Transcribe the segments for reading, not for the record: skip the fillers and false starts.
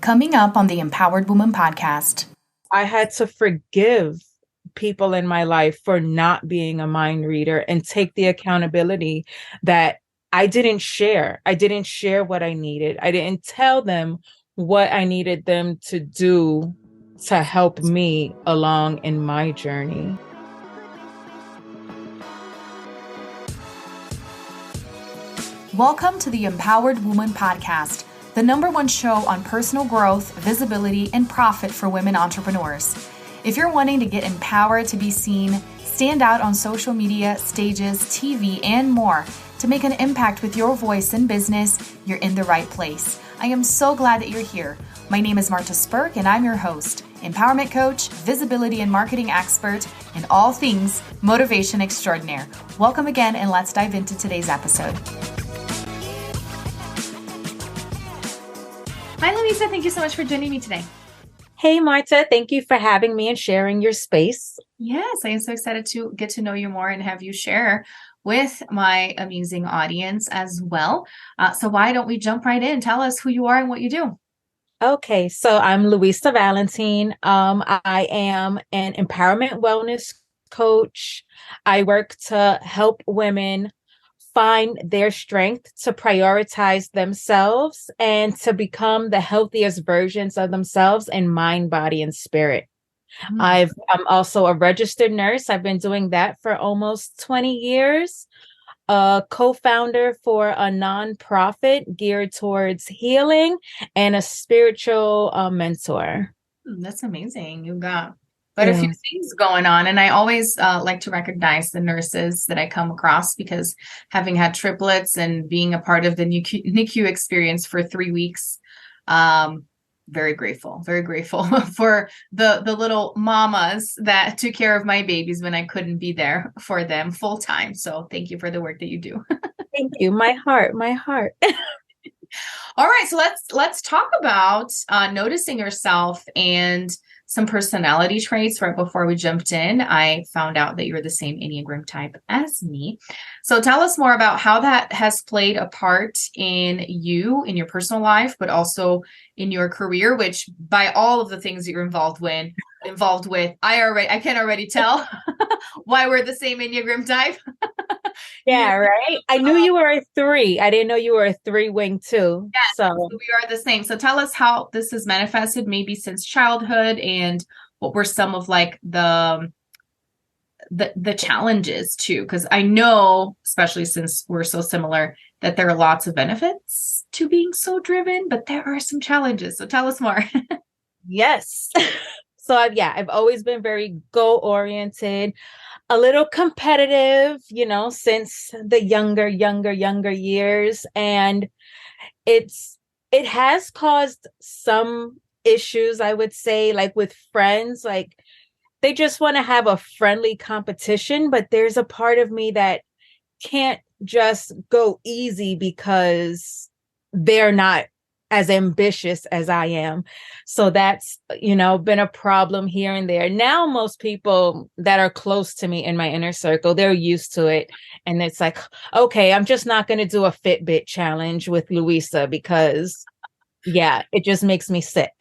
Coming up on the Empowered Woman podcast. I had to forgive people in my life for not being a mind reader and take the accountability that I didn't share. I didn't share what I needed. I didn't tell them what I needed them to do to help me along in my journey. Welcome to the Empowered Woman podcast, the #1 show on personal growth, visibility, and profit for women entrepreneurs. If you're wanting to get empowered to be seen, stand out on social media, stages, TV, and more to make an impact with your voice in business, you're in the right place. I am so glad that you're here. My name is Marta Spurk, and I'm your host, empowerment coach, visibility and marketing expert, and all things motivation extraordinaire. Welcome again, and let's dive into today's episode. Hi, Louisa. Thank you so much for joining me today. Hey, Marta. Thank you for having me and sharing your space. Yes, I am so excited to get to know you more and have you share with my amazing audience as well. So why don't we jump right in? Tell us who you are and what you do. Okay, so I'm Louisa Valentin. I am an empowerment wellness coach. I work to help women find their strength to prioritize themselves and to become the healthiest versions of themselves in mind, body, and spirit. I'm also a registered nurse. I've been doing that for almost 20 years. A co-founder for a nonprofit geared towards healing and a spiritual mentor. That's amazing. You got quite a few things going on. And I always like to recognize the nurses that I come across because having had triplets and being a part of the NICU experience for 3 weeks, very grateful for the little mamas that took care of my babies when I couldn't be there for them full time. So thank you for the work that you do. Thank you. My heart. All right. So let's talk about noticing yourself and some personality traits. Right before we jumped in, I found out that you're the same Enneagram type as me. So tell us more about how that has played a part in you, in your personal life, but also in your career, which by all of the things that you're involved with, I can already tell why we're the same Enneagram type. Yeah, right. I knew you were a 3. I didn't know you were a 3 wing too. Yes, so we are the same. So tell us how this has manifested maybe since childhood and what were some of like the challenges too, because I know, especially since we're so similar, that there are lots of benefits to being so driven, but there are some challenges. So tell us more. Yes. So I've always been very goal oriented, a little competitive, since the younger years. And it has caused some issues, I would say, like with friends, like they just want to have a friendly competition, but there's a part of me that can't just go easy because they're not as ambitious as I am. So that's, been a problem here and there. Now, most people that are close to me in my inner circle, they're used to it. And it's like, okay, I'm just not going to do a Fitbit challenge with Louisa because it just makes me sick.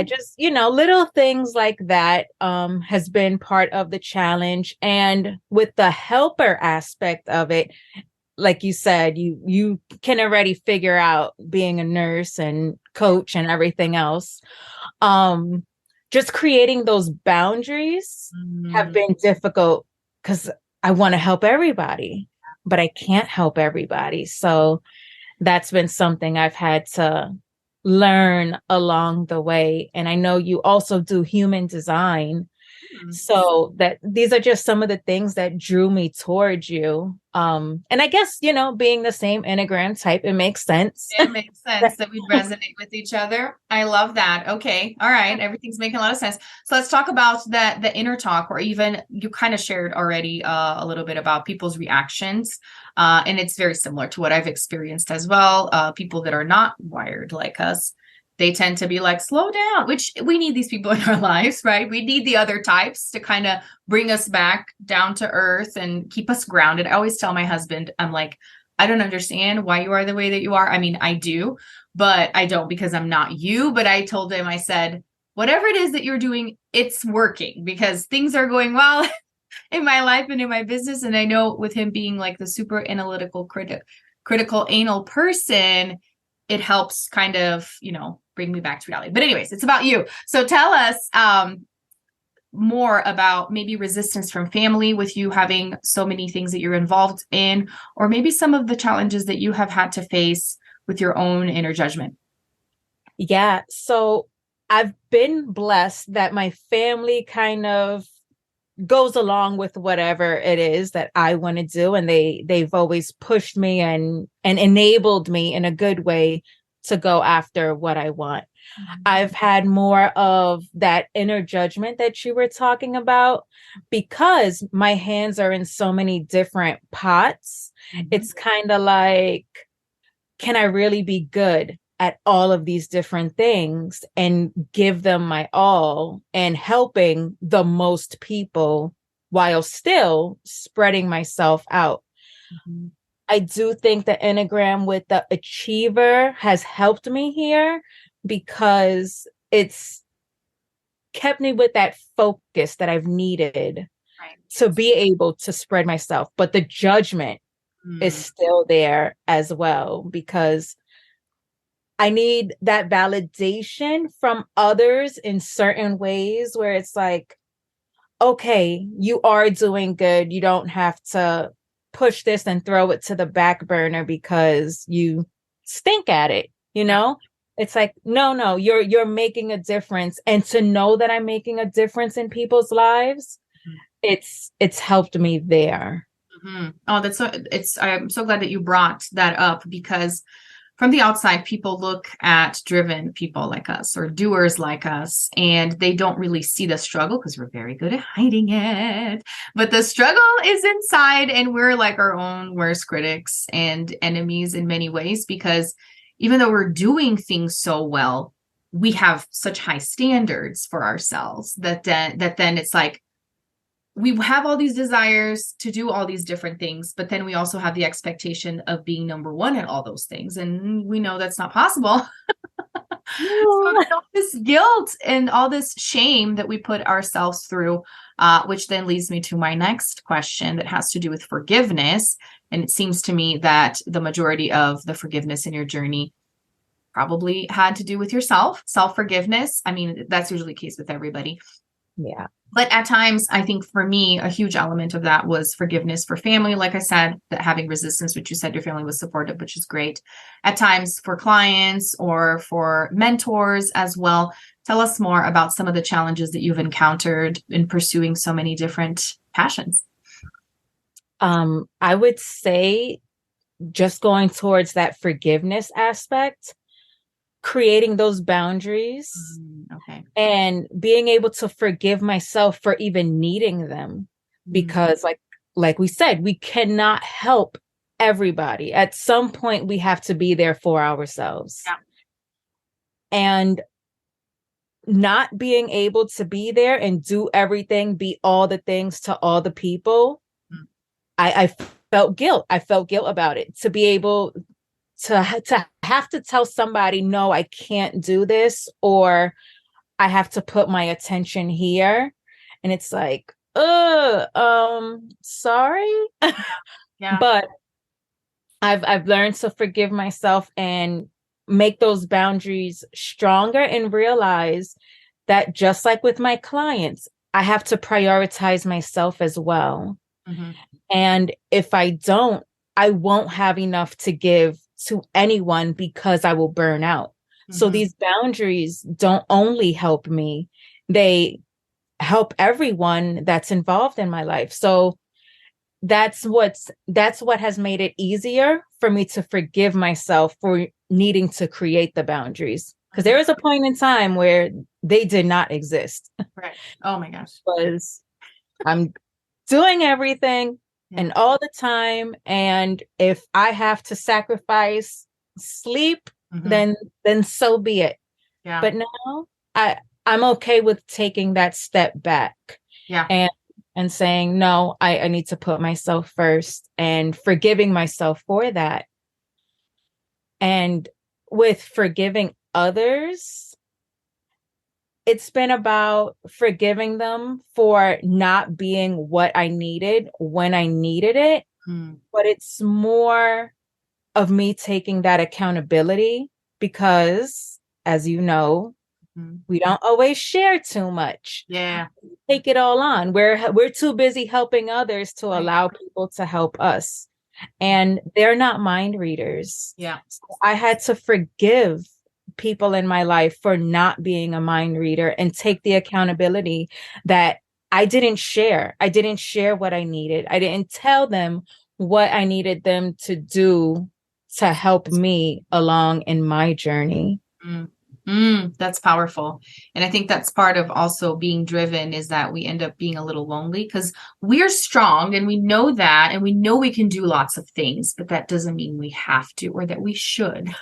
Just, little things like that has been part of the challenge. And with the helper aspect of it, like you said, you can already figure out being a nurse and coach and everything else. Just creating those boundaries have been difficult because I want to help everybody, but I can't help everybody. So that's been something I've had to learn along the way. And I know you also do human design. So that these are just some of the things that drew me towards you. And I guess, being the same Enneagram type, it makes sense. It makes sense that we resonate with each other. I love that. Okay. All right. Everything's making a lot of sense. So let's talk about the inner talk, or even you kind of shared already a little bit about people's reactions. And it's very similar to what I've experienced as well. People that are not wired like us, they tend to be like, slow down, which we need these people in our lives, right? We need the other types to kind of bring us back down to earth and keep us grounded. I always tell my husband, I'm like, I don't understand why you are the way that you are. I mean, I do, but I don't because I'm not you. But I told him, I said, whatever it is that you're doing, it's working because things are going well in my life and in my business. And I know with him being like the super analytical, critical anal person, it helps kind of, bring me back to reality. But anyways, it's about you. So tell us more about maybe resistance from family with you having so many things that you're involved in, or maybe some of the challenges that you have had to face with your own inner judgment. Yeah. So I've been blessed that my family kind of goes along with whatever it is that I want to do. And they've always pushed me and enabled me in a good way to go after what I want. I've had more of that inner judgment that you were talking about because my hands are in so many different pots. It's kind of like, can I really be good at all of these different things and give them my all and helping the most people while still spreading myself out? I do think the Enneagram with the achiever has helped me here because it's kept me with that focus that I've needed to be able to spread myself. But the judgment is still there as well because I need that validation from others in certain ways where it's like, okay, you are doing good. You don't have to push this and throw it to the back burner because you stink at it, It's like, no, you're making a difference. And to know that I'm making a difference in people's lives, it's helped me there. Oh, I'm so glad that you brought that up because from the outside, people look at driven people like us or doers like us, and they don't really see the struggle because we're very good at hiding it. But the struggle is inside, and we're like our own worst critics and enemies in many ways because even though we're doing things so well, we have such high standards for ourselves that then it's like, we have all these desires to do all these different things, but then we also have the expectation of being number one at all those things. And we know that's not possible. So all this guilt and all this shame that we put ourselves through, which then leads me to my next question that has to do with forgiveness. And it seems to me that the majority of the forgiveness in your journey probably had to do with yourself, self-forgiveness. I mean, that's usually the case with everybody. Yeah. But at times, I think for me, a huge element of that was forgiveness for family. Like I said, that having resistance, which you said your family was supportive, which is great. At times for clients or for mentors as well. Tell us more about some of the challenges that you've encountered in pursuing so many different passions. I would say just going towards that forgiveness aspect, creating those boundaries and being able to forgive myself for even needing them. Because like we said, we cannot help everybody. At some point, we have to be there for ourselves. Yeah. And not being able to be there and do everything, be all the things to all the people, I felt guilt. I felt guilt about it. To be able to have to tell somebody, no, I can't do this, or I have to put my attention here. And it's like, sorry. Yeah. But I've learned to forgive myself and make those boundaries stronger and realize that just like with my clients, I have to prioritize myself as well. And if I don't, I won't have enough to give to anyone because I will burn out. So these boundaries don't only help me, they help everyone that's involved in my life. So that's what has made it easier for me to forgive myself for needing to create the boundaries. Because there was a point in time where they did not exist. Right. Oh my gosh. Was I'm doing everything and all the time. And if I have to sacrifice sleep, then so be it. But now I'm okay with taking that step back. Yeah. And and saying, no, I need to put myself first, and forgiving myself for that. And with forgiving others, it's been about forgiving them for not being what I needed when I needed it. But it's more of me taking that accountability because, as you know, we don't always share too much. Yeah. Take it all on. We're too busy helping others to allow people to help us. And they're not mind readers. Yeah. So I had to forgive people in my life for not being a mind reader and take the accountability that I didn't share. I didn't share what I needed. I didn't tell them what I needed them to do to help me along in my journey. That's powerful. And I think that's part of also being driven, is that we end up being a little lonely because we're strong and we know that, and we know we can do lots of things, but that doesn't mean we have to or that we should.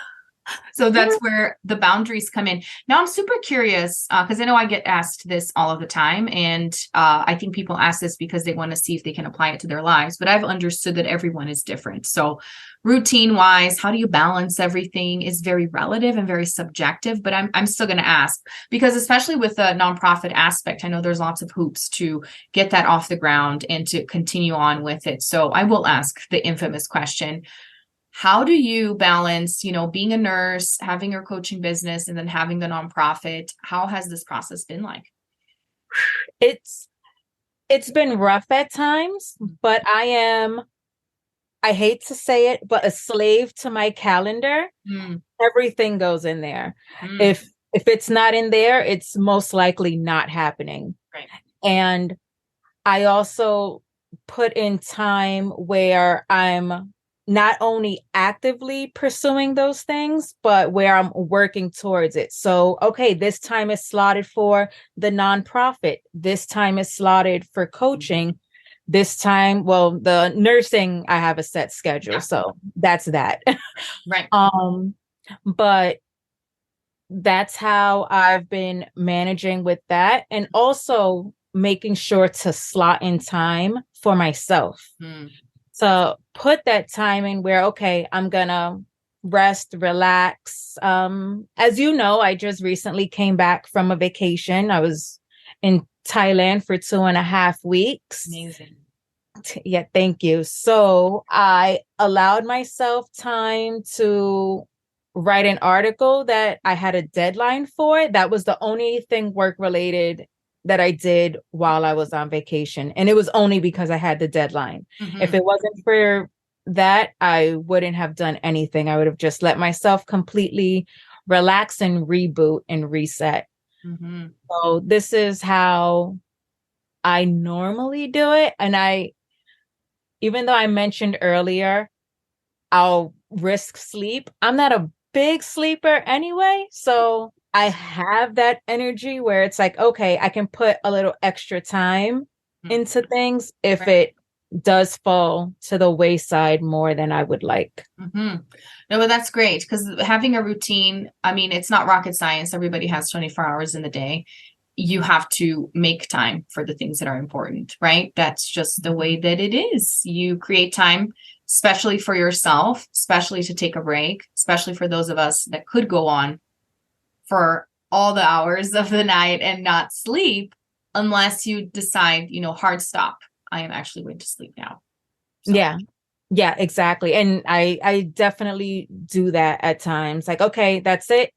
So that's where the boundaries come in. Now, I'm super curious because I know I get asked this all of the time. And I think people ask this because they want to see if they can apply it to their lives. But I've understood that everyone is different. So routine wise, how do you balance everything is very relative and very subjective. But I'm still going to ask, because especially with the nonprofit aspect, I know there's lots of hoops to get that off the ground and to continue on with it. So I will ask the infamous question. How do you balance, being a nurse, having your coaching business, and then having the nonprofit? How has this process been like? It's been rough at times, but I hate to say it, but a slave to my calendar. Everything goes in there. If it's not in there, it's most likely not happening. Right. And I also put in time where I'm not only actively pursuing those things, but where I'm working towards it. So, okay, this time is slotted for the nonprofit. This time is slotted for coaching. This time, well, the nursing, I have a set schedule. So that's that. Right. But that's how I've been managing with that. And also making sure to slot in time for myself. To put that time in where, okay, I'm gonna rest, relax. As you know, I just recently came back from a vacation. I was in Thailand for 2.5 weeks. Amazing. Yeah, thank you. So I allowed myself time to write an article that I had a deadline for. That was the only thing work related that I did while I was on vacation. And it was only because I had the deadline. If it wasn't for that, I wouldn't have done anything. I would have just let myself completely relax and reboot and reset. So this is how I normally do it. And even though I mentioned earlier, I'll risk sleep. I'm not a big sleeper anyway. So I have that energy where it's like, okay, I can put a little extra time into things if it does fall to the wayside more than I would like. No, but that's great, because having a routine, I mean, it's not rocket science. Everybody has 24 hours in the day. You have to make time for the things that are important, right? That's just the way that it is. You create time, especially for yourself, especially to take a break, especially for those of us that could go on for all the hours of the night and not sleep, unless you decide, hard stop. I am actually going to sleep now. So. Yeah, exactly. And I definitely do that at times. Like, okay, that's it.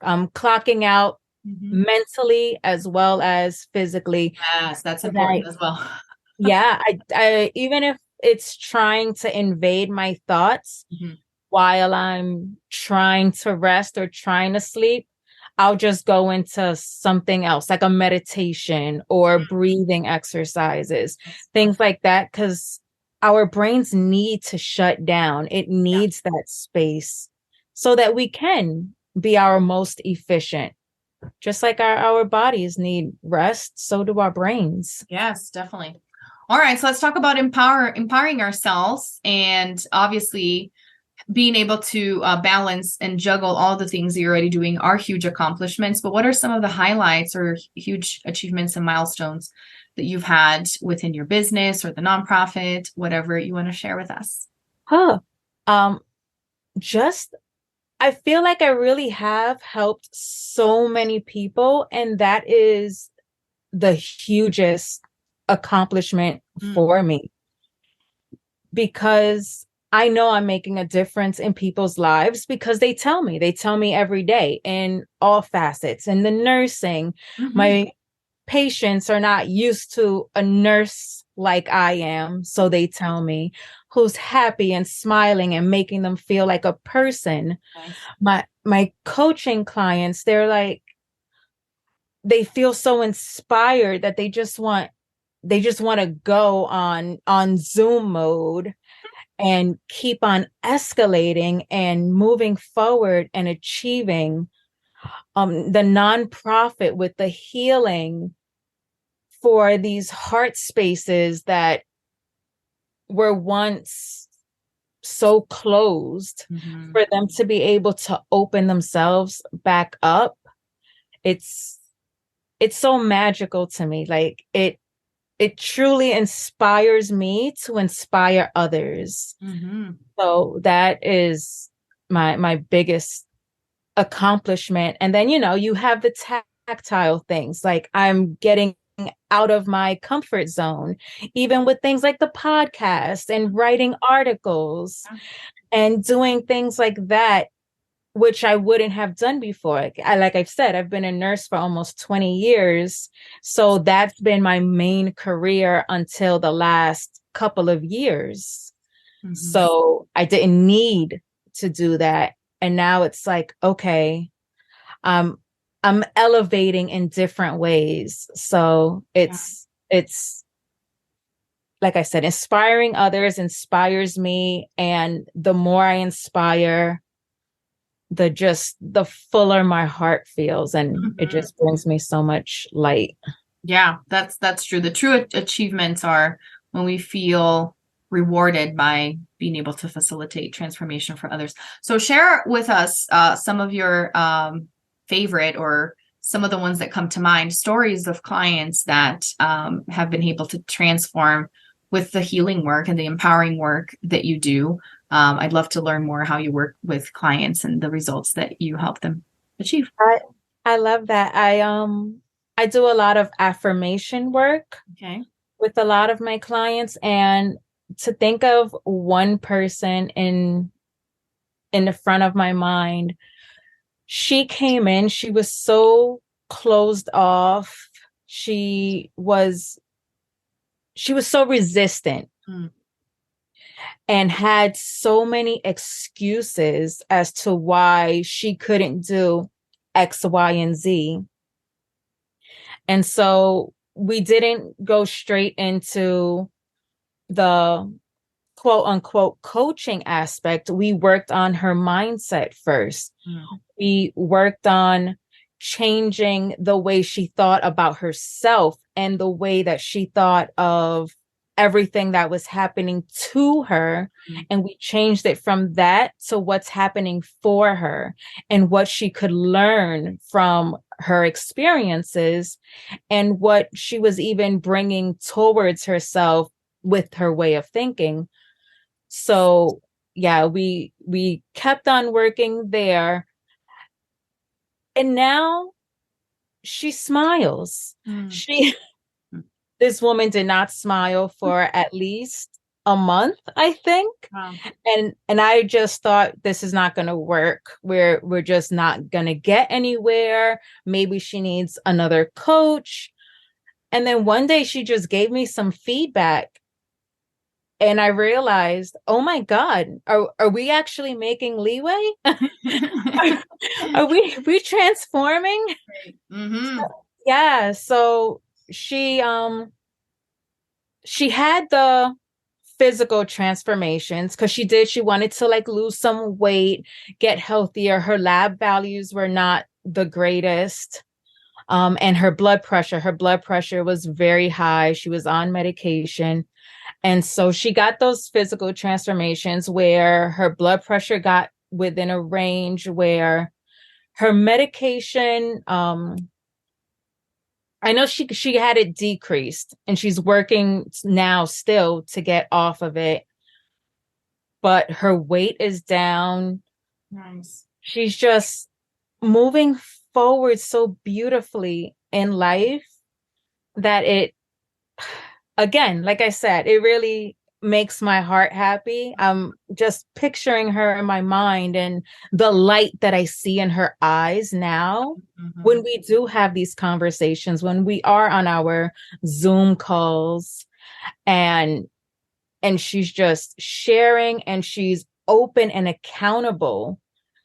I'm clocking out mentally as well as physically. Yes, that's important as well. Yeah, I even if it's trying to invade my thoughts while I'm trying to rest or trying to sleep, I'll just go into something else, like a meditation or breathing exercises, things like that, because our brains need to shut down. It needs that space so that we can be our most efficient. Just like our bodies need rest, so do our brains. Yes, definitely. All right, so let's talk about empowering ourselves, and obviously being able to balance and juggle all the things that you're already doing are huge accomplishments. But what are some of the highlights or huge achievements and milestones that you've had within your business or the nonprofit, whatever you want to share with us. Huh. Um, just I feel like I really have helped so many people, and that is the hugest accomplishment Mm. for me, because I know I'm making a difference in people's lives because they tell me every day in all facets. In the nursing, Mm-hmm. my patients are not used to a nurse like I am. So they tell me, who's happy and smiling and making them feel like a person. Nice. My coaching clients, they're like, they feel so inspired that they just want to go on Zoom mode and keep on escalating and moving forward and achieving. The nonprofit with the healing for these heart spaces that were once so closed, Mm-hmm. for them to be able to open themselves back up. It's it's so magical to me. Like it truly inspires me to inspire others. Mm-hmm. So that is my biggest accomplishment. And then, you have the tactile things, like I'm getting out of my comfort zone, even with things like the podcast and writing articles and doing things like that, which I wouldn't have done before. Like I've said, I've been a nurse for almost 20 years. So that's been my main career until the last couple of years. Mm-hmm. So I didn't need to do that. And now it's like, okay, um, I'm elevating in different ways. So Yeah. it's like I said, inspiring others inspires me. And the more I inspire, the fuller my heart feels. And it Mm-hmm. just brings me so much light. Yeah, that's true. The true achievements are when we feel rewarded by being able to facilitate transformation for others. So share with us some of your favorite, or some of the ones that come to mind, stories of clients that have been able to transform with the healing work and the empowering work that you do. I'd love to learn more how you work with clients and the results that you help them achieve. I love that. I do a lot of affirmation work Okay. with a lot of my clients, and to think of one person in the front of my mind, she came in, she was so closed off. She was so resistant Mm. and had so many excuses as to why she couldn't do X, Y, and Z. And so we didn't go straight into the quote unquote coaching aspect. We worked on her mindset first. Mm. We worked on changing the way she thought about herself and the way that she thought of everything that was happening to her. Mm. And we changed it from that to what's happening for her and what she could learn from her experiences and what she was even bringing towards herself with her way of thinking. So yeah, we kept on working there, and now she smiles. Mm. She Mm. This woman did not smile for at least a month, I think. Wow. And I just thought, this is not going to work. We're just not going to get anywhere. Maybe she needs another coach. And then one day she just gave me some feedback, and I realized, oh my God, are we actually making leeway? Are we transforming? Mm-hmm. Yeah. So she had the physical transformations because she wanted to like lose some weight, get healthier. Her lab values were not the greatest. And her blood pressure was very high. She was on medication. And so she got those physical transformations where her blood pressure got within a range where her medication I know she had it decreased and she's working now still to get off of it, but her weight is down. Nice. She's just moving forward so beautifully in life that it, again, like I said, it really makes my heart happy. I'm just picturing her in my mind and the light that I see in her eyes now when we do have these conversations, when we are on our Zoom calls and she's just sharing and she's open and accountable.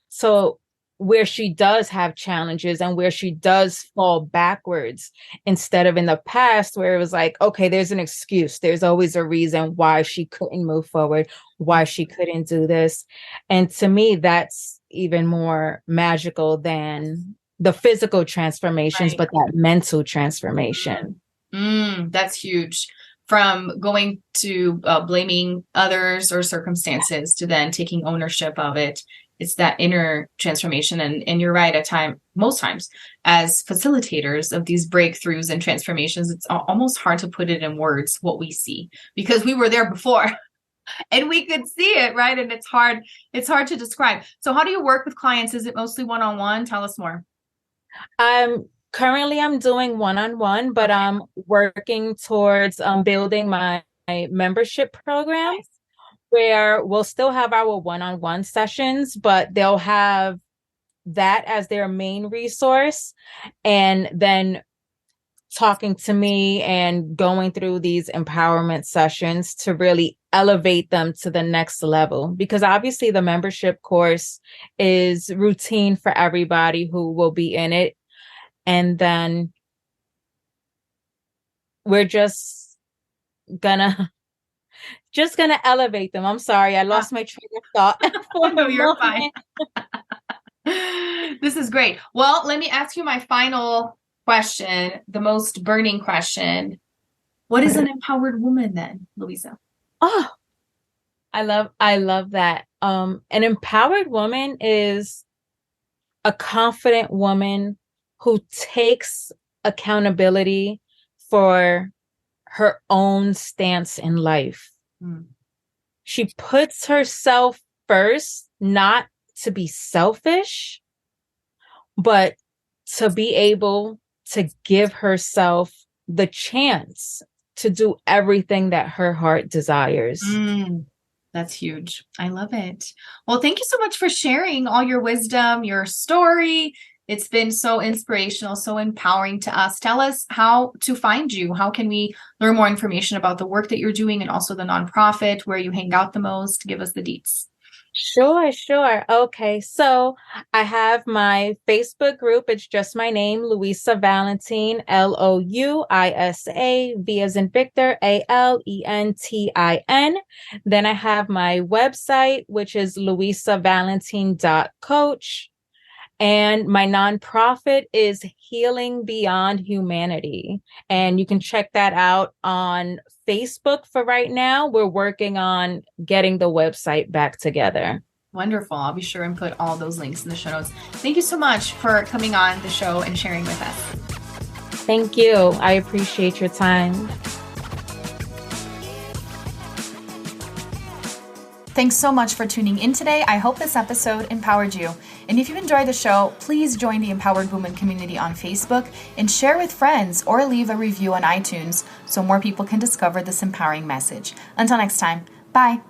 So where she does have challenges and where she does fall backwards instead of in the past where it was like, okay, there's an excuse. There's always a reason why she couldn't move forward, why she couldn't do this. And to me, that's even more magical than the physical transformations, Right. but that mental transformation. That's huge. From going to blaming others or circumstances to then taking ownership of it. It's that inner transformation. And you're right, most times as facilitators of these breakthroughs and transformations, it's almost hard to put it in words what we see because we were there before and we could see it, right? And it's hard to describe. So how do you work with clients? Is it mostly one-on-one? Tell us more. Currently I'm doing one-on-one, but Okay. I'm working towards building my membership program where we'll still have our one-on-one sessions, but they'll have that as their main resource. And then talking to me and going through these empowerment sessions to really elevate them to the next level. Because obviously the membership course is routine for everybody who will be in it. And then we're gonna gonna elevate them. I'm sorry, I lost my train of thought for No, a you're moment. fine. This is great. Well, let me ask you my final question, the most burning question. What is an empowered woman then, Louisa? Oh, I love that. An empowered woman is a confident woman who takes accountability for her own stance in life. She puts herself first, not to be selfish, but to be able to give herself the chance to do everything that her heart desires. That's huge. I love it. Well, thank you so much for sharing all your wisdom, your story. It's been so inspirational, so empowering to us. Tell us how to find you. How can we learn more information about the work that you're doing and also the nonprofit, where you hang out the most? Give us the deets. Sure. Okay. So I have my Facebook group. It's just my name, Louisa Valentin, Louisa, V as in Victor, Alentin. Then I have my website, which is louisavalentin.coach. And my nonprofit is Healing Beyond Humanity. And you can check that out on Facebook for right now. We're working on getting the website back together. Wonderful. I'll be sure and put all those links in the show notes. Thank you so much for coming on the show and sharing with us. Thank you. I appreciate your time. Thanks so much for tuning in today. I hope this episode empowered you. And if you enjoyed the show, please join the Empowered Woman community on Facebook and share with friends or leave a review on iTunes so more people can discover this empowering message. Until next time, bye.